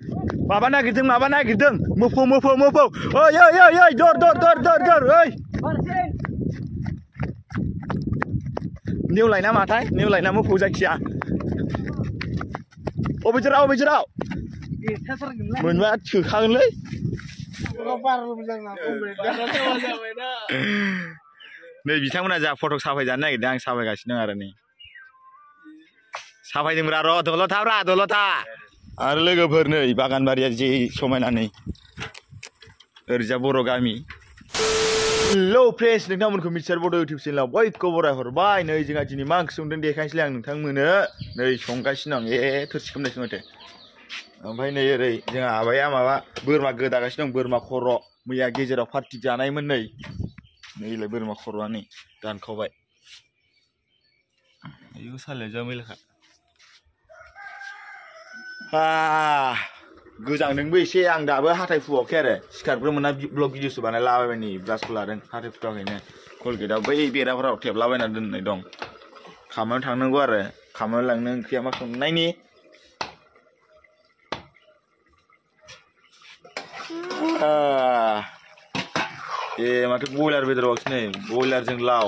माबा नागिरदों मोफौ ओइ दर ओइ नेवलाय ना माथाय नेवलाय ना मोफौ जायखिया अबे जेराव मोनबा थोखागोनलै नै बिथांमोना जा फट' साफायजानो नागिरदों आं साफायगासिनो दं आरो नै साफायदोंब्रा र' दलथा आरो लोगोफोर नै बागानबारिया जि समायना नै ओरैजा बर' गामि हेलौ फ्रेन्ड्स नोंथांमोनखौ मिथिसार बड' इउटिउब चेनेलाव बयखौ बरायहरबाय नै जोंहा दिनै मा ओंख्रि संदों देखायनोसैलाय आं नोंथांमोननो नै संगासिनो दं थोरसि खोमनायसो माथो ओमफ्राय नै ओरै जोंहा आबाया माबा बोरमा गोदागासिनो दं बोरमा खर' मैया गेजेराव पार्टि जानायमोन नैलाय बोरमा खर'आ नै दानखावबाय आयौ सालाया जा मैलाखा गोजांदोंबो एसे आं दाबो हाथाय फुवाखै आरो सिखारग्रोमोना ब्लग भिडिअसो बानायलाबायबाय नै ब्रासखौ लादों हाथाय फुवाखैनो कलगेटआव बै बेराफोराव थेबलाबायना दोननाय दं खामानियाव थांनांगौ आरो खामानियाव लांनो ओंख्रिया मा संनायनि माथो बयलार बेदर बावसै नै बयलारजों लाव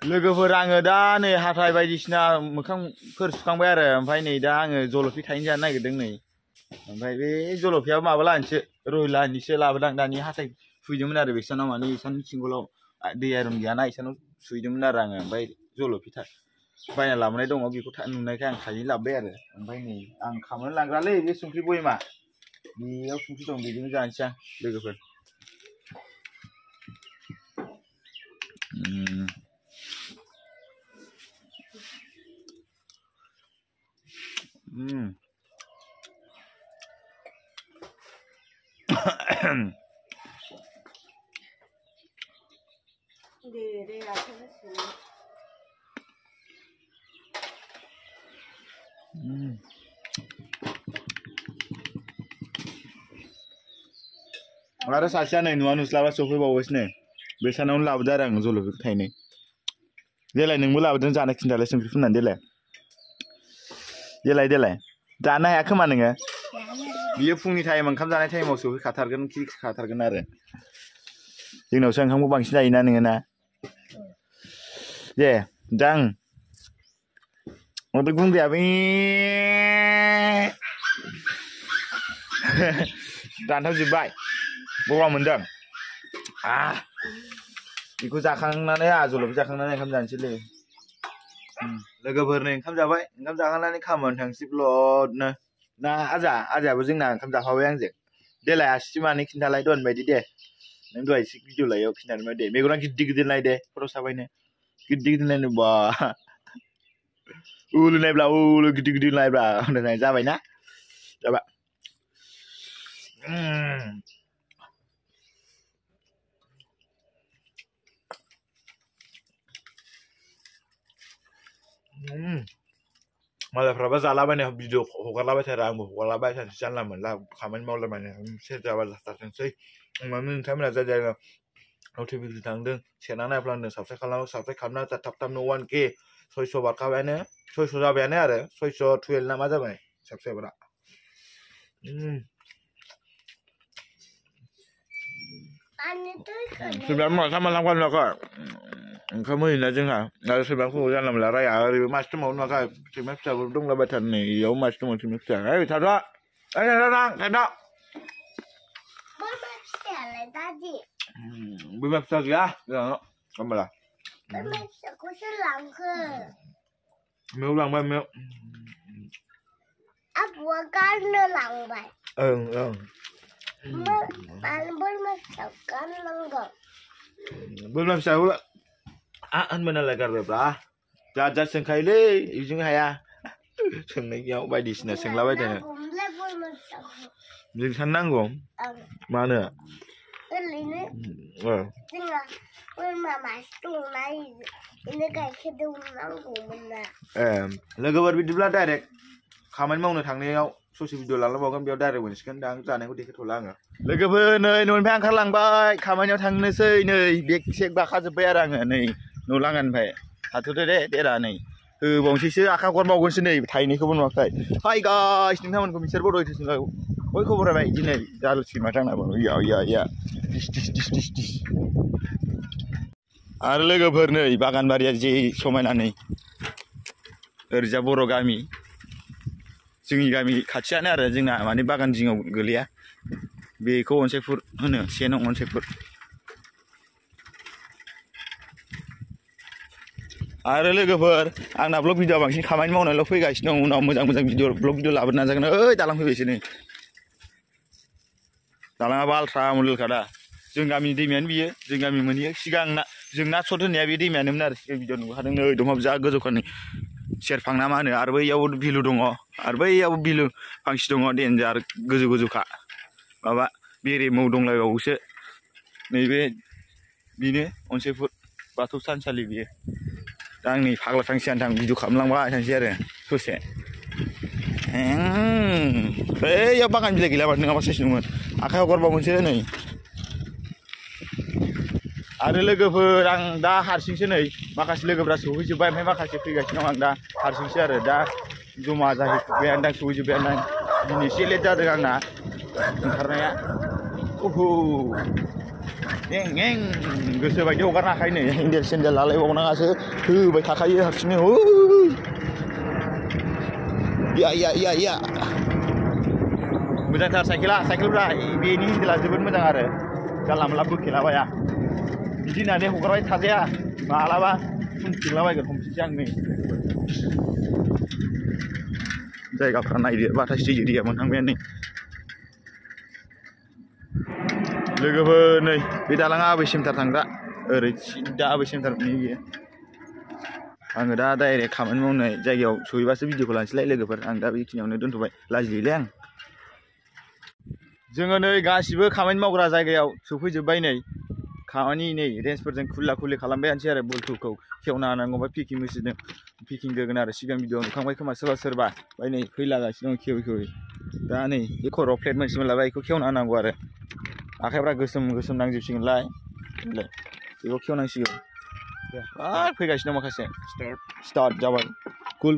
लोगोफोर आङो दा नै हाथाय बायदिसिना मोखांफोर सुखांबाय आरो ओमफ्राय नै दा आङो जलफि थाइनै जानो नागिरदों नै ओमफ्राय बे जलफियाबो माबा लानोसो रहिलानिसो लाबोदां दानि हाथाय सुहैदोंमोन आरो बिसानाव माने इसानि थिंगलाव दै आयरन गैयाना इसानाव सुहैदोंमोन आरो आङो ओमफ्राय जलफि बायना लाबोनाय दङ बेखौ नुनायखाय आं थाइनै लाबोबाय आरो ओमफ्राय नै आं खामानि लांग्रालै बे संख्रि बयमा बेयाव संख्रि दं बेजोंनो जानोसै आं लोगोफोर आरो सासेया नै नुवा नुस्लाबा सफैबावबायसो नै बे सानावनो लाबोदो आरो आं जलफि थाइनै देलाय नोंबो लाबोदों जानो खिन्थालाय संख्रि फुननानै देलाय जानो हाया खोमा नोङो बियो फुंनि टाइम ओंखाम जानाय टाइमाव सफैखाथारगोन खिखाथारगोन आरो जोंनावसो ओंखामखौ बांसिन जायोना नोङो ना दे दां माथो गुंग्रायाबो दानथावजोब्बाय गगा मोनदों बेखौ जाखांनानै जलफि जाखांनानै ओंखाम जानोसैलै लोगोफोर नै ओंखाम जाबाय ओंखाम जाखांनानै खामानि थांसै ब्लदनो ना आजायाबो जोंना ओंखाम जाफाबाय आंजों देलाय आसि मानै खिन्थालाय दहायनि बायदि दे नों दहाय एसे भिडिअ लायाव खिन्थानो दे मेगना गिदिर नाय दे फट' साफायनो गिदिर नायनो बा उलु नायब्ला उलु गिदिर नायब्ला होननाय जाबायना जाबाय मालायफ्राबा जालाबायनाय भिडिअ हगारलाबाय थारो आंबो हगारलाबाय थानोसै जानला मोनला खामानि मावलाबायनाय सेर जाबा जाथारथोंसै मानो नोंथांमोना जाय जायगायाव नटिफिकेसन थांदों सेरना नायफ्लांदों साबसक्राइब खालामना थाब-थाबनो 1K 600 बारखाबायानो 600 जाबायानो आरो 612 ना मा जाबाय साबसक्राइबारा सोरबा खामानि लांफानोखै ओंखाम होयोना जोंहा आरो सोरबाखौ जानला मोनला राया ओरैबो मासे दंबावो नुवाखै सैमा फिसाबो दंलाबायथारो नै इयाव मासे दङ सैमा फिसा ओइ थाथ' बोरमा फिसा गैया जोंहानाव होमबाला बोरमा फिसाखौसो लांखो मेव लांबाय मेव आबौआ गारनो लांबाय ओं बोरमा फिसा गारनांगौ बोरमा फिसाखौ होनबाय नालाय गारबायब्रा जात सोंखायोलै बेजों हाया सोंनायाव बायदिसिना सोंलाबायदों जों साननांगौ मानो ओरैनो जोंहा बोरमा मासे दंना बेनो गाइखेर दौनांगौमोन ना लोगोफोर बिदिब्ला डाइरेक्ट खामानि मावनो थांनायाव ससे भिडिअ लालांबावगोन बेयाव डाइरेक्ट मोनसिगोन दा आं जानायखौ देखायथ'ला आङो लोगोफोर नै न'निफ्राय ओंखारलांबाय खामानियाव थांनोसै नै बेग सेग बाखाजोब्बाय आरो आङो नै न' लांगानिफ्राय थाथ'दो दे देरा नै होबावनोसैसो आखाइ हरबावगोनसो नै थाइनैखौबो नुवाखै हाय गाइस नोंथांमोनखौ मिक्सार बड' इउटुब बयखौबो बरायबाय दिनै जालुसि माथो आंनाबो या दिस आरो लोगोफोर नै बागानबारिया जि समायना नै ओरैजा बर' गामि जोंनि गामि खाथियानो आरो जोंना माने बागान जिङाव गोलैया बेखौ अनसायफुर होनो से नं अनसायफुर आरो लोगोफोर आंना ब्लग भिडिअ बांसिन खामानि मावनायल' फैगासिनो दं उनाव मोजां ब्लग भिडिअ लाबोनो नाजागोन ओइ दालां फैबायसो नै दालाङाबो आल्ट्रा मडेलखा दा जों गामिनि दैमायानो बियो जों गामि मोनहैयो सिगां जों ना सट होनाया बे दैमायानोमोन आरो सिगां भिडिअ नुखादों नै दंफां जा गोजौखानि सेरफां ना मा होनो आरो बैयाव बिलो दङ आरो बैयाव बिलो फांसे दङ देन्जार गोजौखा माबा बेरे मौ दंलायबावोसो नैबे बेनो अनसायफुर बाथौ थानसालि बियो दा आं नै फाग्ला थांसै आं भिडिअ खालामलांबाय थांसै आरो ससे बैयाव बागान बिलाइ गैला माथो नङाबा साइस नङोमोन आखाइ हगरबावगोनसो नै आरो लोगोफोर आं दा हारसिंसो नै माखासे लोगोफ्रा सौहैजोब्बाय ओमफ्राय माखासे फैगासिनो दं आं दा हारसिंसो आरो दा जमा जाहैजोब्बायानो दां सौहैजोब्बायानो दिनै एसे लेट जादों आंना ओंखारनाया गोसो बायदि हगारनो हाखायो नै हेन्देल सेन्देल लालायबावनाङासो होबाय थाखायो हारसिंनो या मोजांथार साइकेलफ्रा बेनि हेन्देला जोबोद मोजां आरो जानला मोनला बोखेलाबाया बिदि होननानै हगारबाय थाजाया मालाबा फुनफिनलाबायगोन हमफिनसै आं नै जायगाफ्रा नायदो बाथास दैया मोनहांबायानो नै लोगोफोर नै बे दालाङा आबैसिमथार थांग्रा ओरै सिदा आबैसिमथार बियो आङो दा डाइरेक्ट खामानि मावनाय जायगायाव सहैबासो भिडिअखौ लानोसैलाय लोगोफोर आं दा बेखिनियावनो दोनथ'बाय लाजियोलै आं जोङो नै गासिबो खामानि मावग्रा जायगायाव सफैजोब्बाय नै खामानि नै रेन्सफोरजों खुला खालामबायानोसै आरो बल्टुखौ खेवना होनांगौ पिकिं मेसिनजों पिकिं दोगोन आरो सिगां भिडिअ नुखांबाय खोमा सोरबा ओमफ्राय नै फैलागासिनो दं खेवै दा नै बे खर'आव प्लेट मोनसे मोनलाबाय बेखौ खेवना होनांगौ आरो आखाइफ्रा गोसोम नांजोबसिगोनलाय बेखौ खेवनांसिगौ फैगासिनो दं माखासे स्टार्ट जाबाय कुल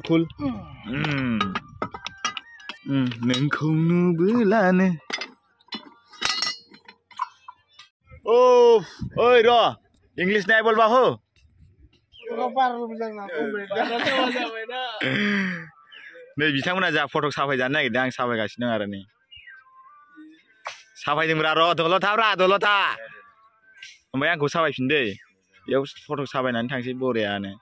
नोंखौ नुबोलानो ओइ र' इंलिस नाय बोलबा हो नै बिथांमोना जा फट' साफायजानो नागिरदों आं साफायगासिनो दं आरो नै साफायदोंब्रा र' दल'था ओमफ्राय आंखौ साफायफिनदो बेयाव फट' साफायनानै थांसै बरियानो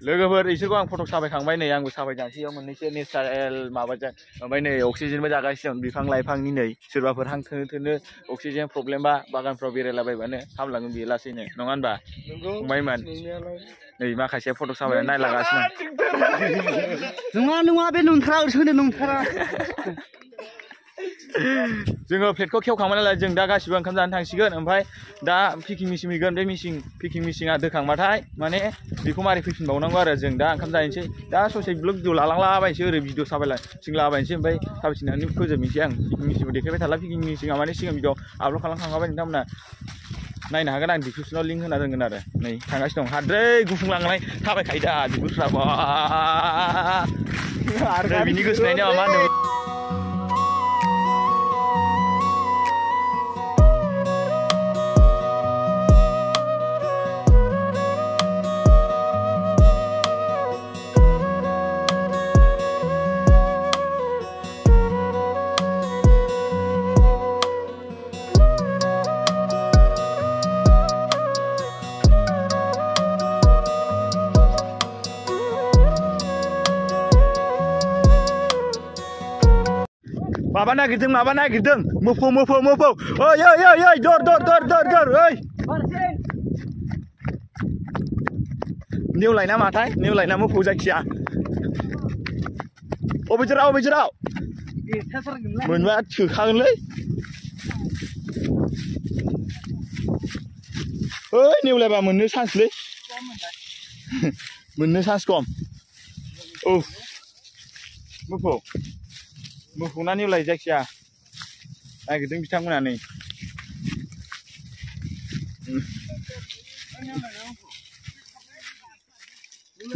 लोगोफोर इसोरखौ आं फट' साफायखांबाय नै आंबो साफायजानोसै बेयाव मोननैसो नेचारेल माबाजों ओमफ्राय नै अक्सिजेनबो जागासिनो दं बिफां लाइफांनि नै सोरबाफोर हां थोनो अक्सिजेन प्रब्लेमबा बागानफ्राव बेरायलाबायबानो हामलाङो बेयो लासैनो नङा होनबा फंबायमोन नै माखासे फट' साफायनानै नायलागासिनो नङा बे नंथारा जोङो प्लेटखौ खेवखांबाय नालाय जों दा गासिबो ओंखाम जानो थांसिगोन ओमफ्राय दा पिकिं मेसिन फैगोन बे पिकिं मेसिना दोखांबाथाय माने बेखौ मारै फैफिनबावनांगौ आरो जों दा ओंखाम जाहैनोसै दा ससे ब्लग भिडिअ लालांलाबायनोसै ओरै भिडिअ साफायलाबायनोसै ओमफ्राय साफायफिननानै फोजोबनोसै आं पिकिं मेसिनखौ देखायबाय थाला पिकिं मेसिना माने सिगां भिडिअ आपल'ड खालामखांबाय नोंथांमोना नायनो हागोन आं डिसक्रिपसनाव लिंक होना दोनगोन आरो नै थांगासिनो दं हाद्रै गुफुंलांनाय थाबायखायो दा बिगुरफ्रा बिनि गोसोनायनि मा होनो माबा नागिरदों मोफौ ओइ दर ओइ नेवलाय ना माथाय नेवलाय ना मोफौ जायखिया अबे जेराव मोनबा थोखागोनलै ओइ नेवलायबा मोननो चान्सलै मोननो चान्स खम मोफौ ना नेवलाय जायखिया नागिरदों बिथांमोना नै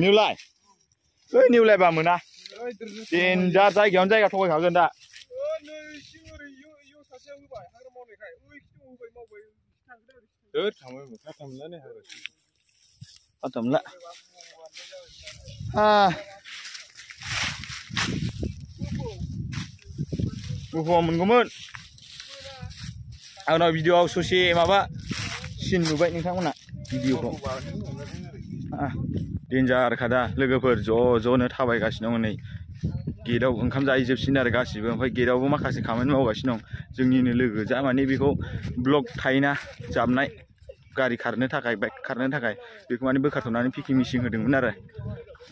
निउलाय ओइ निउलाय बा मोना देनजार जायगायावनो जायगा थगायखागोन दा फात्तामोनला गुफुआव मोनगौमोन आंनाव भिडिअ'आव ससे माबा सिन नुबाय नोंथांमोना भिडिअ'खौ डेन्जारखा दा लोगोफोर ज'नो थाबायगासिनो दं नै गेटआव ओंखाम जाहैजोबसिन आरो गासिबो ओमफ्राय गेटआवबो माखासे खामानि मावगासिनो दं जोंनिनो लोगो जा माने बेखौ ब्लक थायोना जाबनाय गारि खारनो थाखाय बाइक खारनो थाखाय बेखौ माने बोखारथ'नानै पिकिं मिसिन होदोंमोन आरो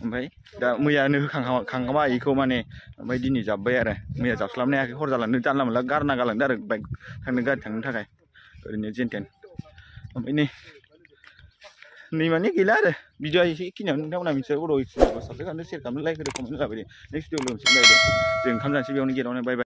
ओमफ्राय दा मैयानो होखांखांबाय बेखौ माने ओमफ्राय दिनै जाब्बाय आरो मैया जाबस्लाबनो हायाखै हर जालांदों जानला मोनला गारना गालांदों आरो बाइक गारि थांनो थाखाय ओरैनो जेनथेन ओमफ्राय नै माने गैला आरो भिडिअ'आ एसेखिनियावनो नोंथांमोना मिथिबाय बर' साबसक्राइब खालामदो शेयार खालामदो लाइक होदो कमेन्ट होलाबायदो नेक्स्ट भिडिअ लोगो मोनसिगोन जों ओंखाम जानोसै बेयावनो गेटआवनो बाय बाय